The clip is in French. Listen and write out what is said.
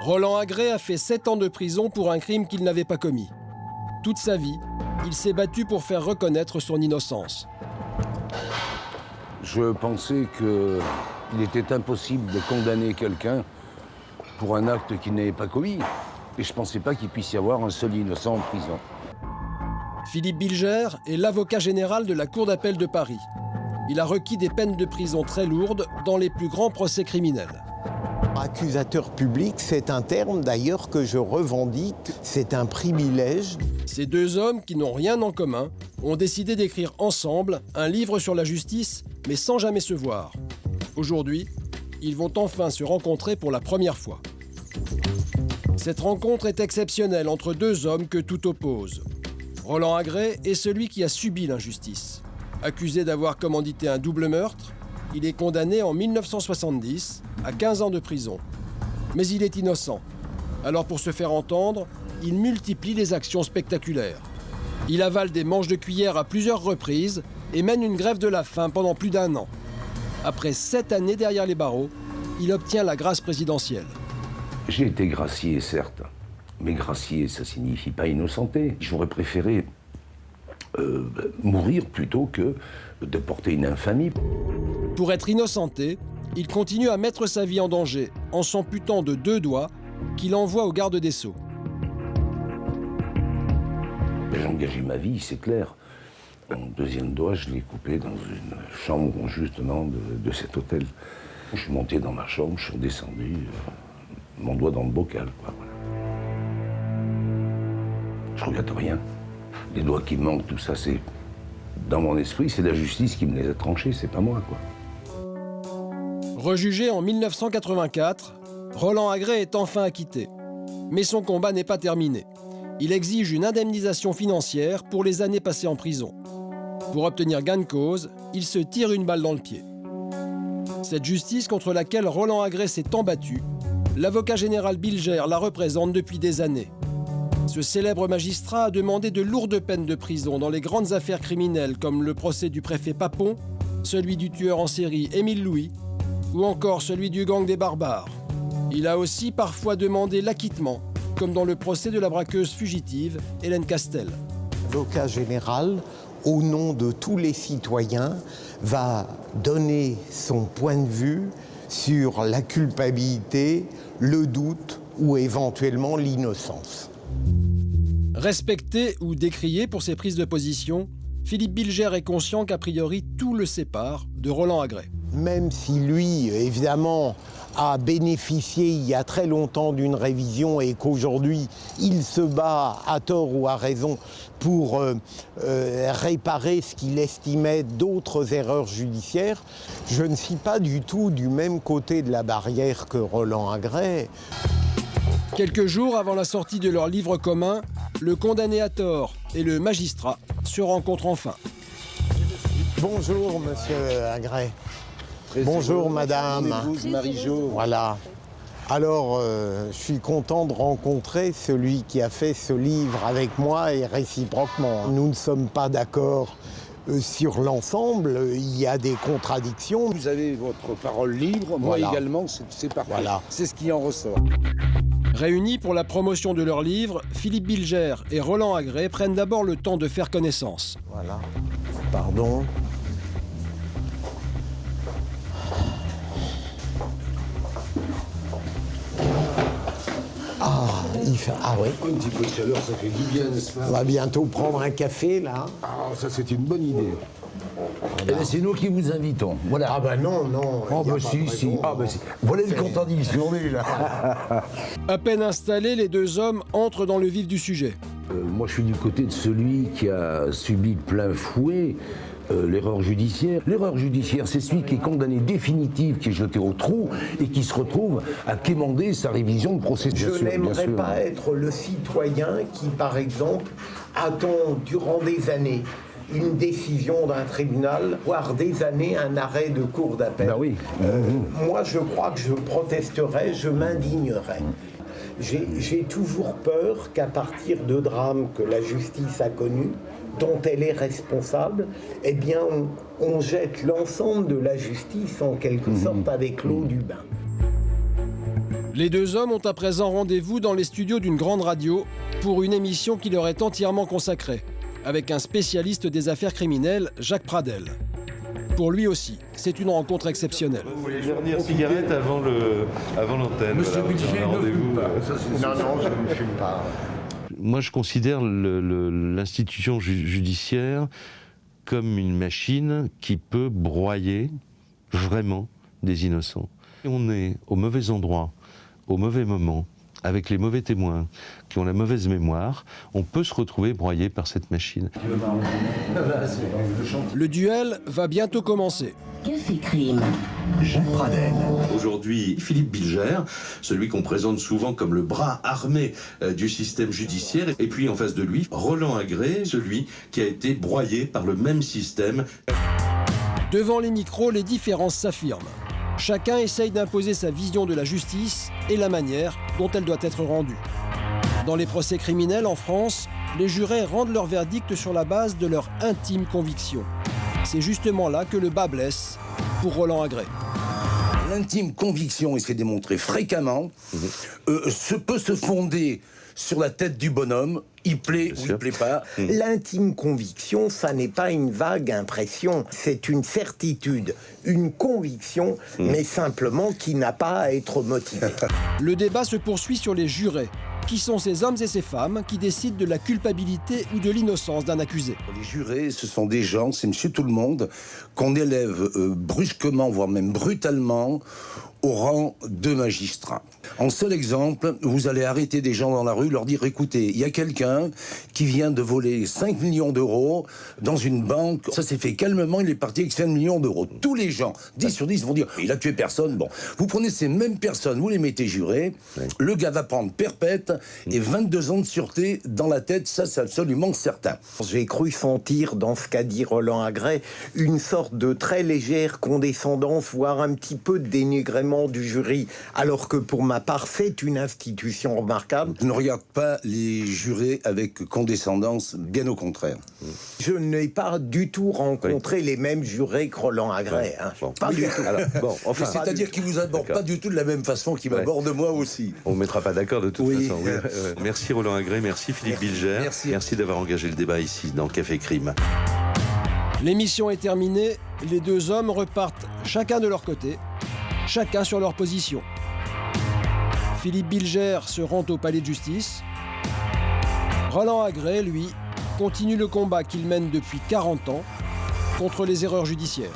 Roland Agré a fait 7 ans de prison pour un crime qu'il n'avait pas commis. Toute sa vie, il s'est battu pour faire reconnaître son innocence. Je pensais qu'il était impossible de condamner quelqu'un pour un acte qu'il n'avait pas commis. Et je ne pensais pas qu'il puisse y avoir un seul innocent en prison. Philippe Bilger est l'avocat général de la Cour d'appel de Paris. Il a requis des peines de prison très lourdes dans les plus grands procès criminels. Accusateur public, c'est un terme d'ailleurs que je revendique, c'est un privilège. Ces deux hommes, qui n'ont rien en commun, ont décidé d'écrire ensemble un livre sur la justice, mais sans jamais se voir. Aujourd'hui, ils vont enfin se rencontrer pour la première fois. Cette rencontre est exceptionnelle entre deux hommes que tout oppose. Roland Agré est celui qui a subi l'injustice. Accusé d'avoir commandité un double meurtre, il est condamné en 1970 à 15 ans de prison. Mais il est innocent. Alors pour se faire entendre, il multiplie les actions spectaculaires. Il avale des manches de cuillère à plusieurs reprises et mène une grève de la faim pendant plus d'1 an. Après 7 années derrière les barreaux, il obtient la grâce présidentielle. J'ai été gracié, certes. Mais gracié, ça signifie pas innocenté. J'aurais préféré mourir plutôt que de porter une infamie. Pour être innocenté, il continue à mettre sa vie en danger en s'amputant de 2 doigts qu'il envoie au garde des Sceaux. J'ai engagé ma vie, c'est clair. Mon deuxième doigt, je l'ai coupé dans une chambre justement de cet hôtel. Je suis monté dans ma chambre, je suis redescendu, mon doigt dans le bocal, quoi, voilà. Je regrette rien. Les doigts qui me manquent, tout ça, c'est... Dans mon esprit, c'est la justice qui me les a tranchés, c'est pas moi, quoi. Rejugé en 1984, Roland Agré est enfin acquitté. Mais son combat n'est pas terminé. Il exige une indemnisation financière pour les années passées en prison. Pour obtenir gain de cause, il se tire une balle dans le pied. Cette justice contre laquelle Roland Agré s'est embattu, l'avocat général Bilger la représente depuis des années. Ce célèbre magistrat a demandé de lourdes peines de prison dans les grandes affaires criminelles comme le procès du préfet Papon, celui du tueur en série Émile Louis ou encore celui du gang des barbares. Il a aussi parfois demandé l'acquittement, comme dans le procès de la braqueuse fugitive Hélène Castel. L'avocat général, au nom de tous les citoyens, va donner son point de vue sur la culpabilité, le doute ou éventuellement l'innocence. Respecté ou décrié pour ses prises de position, Philippe Bilger est conscient qu'a priori tout le sépare de Roland Agré. Même si lui, évidemment, a bénéficié il y a très longtemps d'une révision et qu'aujourd'hui, il se bat à tort ou à raison pour réparer ce qu'il estimait d'autres erreurs judiciaires, je ne suis pas du tout du même côté de la barrière que Roland Agré. Quelques jours avant la sortie de leur livre commun, le condamné à tort et le magistrat se rencontrent enfin. Bonjour, monsieur Agré. Bonjour, madame. Mon épouse Marie-Jo. Voilà. Alors, je suis content de rencontrer celui qui a fait ce livre avec moi et réciproquement. Nous ne sommes pas d'accord sur l'ensemble, il y a des contradictions. Vous avez votre parole libre, moi Voilà. également, c'est parfait. Voilà. C'est ce qui en ressort. Réunis pour la promotion de leur livre, Philippe Bilger et Roland Agré prennent d'abord le temps de faire connaissance. Voilà. Pardon. Ah oui. Un petit peu de chaleur, ça fait du bien, n'est-ce pas? On va bientôt prendre un café, là. Ah, ça c'est une bonne idée. Eh ben, c'est nous qui vous invitons. Voilà. Ah ben non, non. Oh, il y a bah pas si, de si. raison. Ah, bah si. Voilà une contradiction, là. À peine installés, les deux hommes entrent dans le vif du sujet. Moi, je suis du côté de celui qui a subi plein fouet l'erreur judiciaire. L'erreur judiciaire, c'est celui qui est condamné définitif, qui est jeté au trou et qui se retrouve à quémander sa révision de procédure. Je n'aimerais pas être le citoyen qui, par exemple, attend durant des années une décision d'un tribunal, voire des années un arrêt de cour d'appel. Ben oui. Moi, je crois que je protesterai, je m'indignerai. J'ai toujours peur qu'à partir de drames que la justice a connus, dont elle est responsable, eh bien, on jette l'ensemble de la justice en quelque sorte avec l'eau du bain. Les deux hommes ont à présent rendez-vous dans les studios d'une grande radio pour une émission qui leur est entièrement consacrée, avec un spécialiste des affaires criminelles, Jacques Pradel. Pour lui aussi, c'est une rencontre exceptionnelle. Vous voulez dernière cigarette avant l'antenne. Monsieur Bilger ne fume pas. Non, je ne fume pas. Moi, je considère l'institution judiciaire comme une machine qui peut broyer vraiment des innocents. Et on est au mauvais endroit, au mauvais moment, avec les mauvais témoins qui ont la mauvaise mémoire, on peut se retrouver broyé par cette machine. Le duel va bientôt commencer. Café Crime. Jacques Pradel. Aujourd'hui, Philippe Bilger, celui qu'on présente souvent comme le bras armé du système judiciaire. Et puis en face de lui, Roland Agré, celui qui a été broyé par le même système. Devant les micros, les différences s'affirment. Chacun essaye d'imposer sa vision de la justice et la manière dont elle doit être rendue. Dans les procès criminels en France, les jurés rendent leur verdict sur la base de leur intime conviction. C'est justement là que le bas blesse pour Roland Agré. L'intime conviction, et c'est démontré fréquemment, peut se fonder sur la tête du bonhomme. Il plaît ou il plaît pas. L'intime conviction, ça n'est pas une vague impression, c'est une certitude, une conviction, mais simplement qui n'a pas à être motivée. Le débat se poursuit sur les jurés. Qui sont ces hommes et ces femmes qui décident de la culpabilité ou de l'innocence d'un accusé? Les jurés, ce sont des gens, c'est monsieur tout le monde, qu'on élève brusquement, voire même brutalement, au rang de magistrat. En seul exemple, vous allez arrêter des gens dans la rue, leur dire, écoutez, il y a quelqu'un qui vient de voler 5 millions d'euros dans une banque. Ça s'est fait calmement, il est parti avec 5 millions d'euros. Tous les gens, 10 sur 10, vont dire, il a tué personne. Bon, vous prenez ces mêmes personnes, vous les mettez jurés, le gars va prendre perpète et 22 ans de sûreté dans la tête, ça c'est absolument certain. J'ai cru sentir dans ce qu'a dit Roland Agré une sorte de très légère condescendance, voire un petit peu de dénigrement du jury, alors que pour ma part, c'est une institution remarquable. Je ne regarde pas les jurés avec condescendance, bien au contraire. Je n'ai pas du tout rencontré les mêmes jurés que Roland Agré. Hein. Bon. Pas du tout. Alors, bon, enfin, c'est-à-dire qu'ils vous abordent pas du tout de la même façon qu'ils m'abordent moi aussi. on ne mettra pas d'accord de toute façon. Oui. Ouais. Merci Roland Agré, merci Philippe Bilger. Merci d'avoir engagé le débat ici dans Café Crime. L'émission est terminée, les deux hommes repartent chacun de leur côté, chacun sur leur position. Philippe Bilger se rend au palais de justice. Roland Agré, lui, continue le combat qu'il mène depuis 40 ans contre les erreurs judiciaires.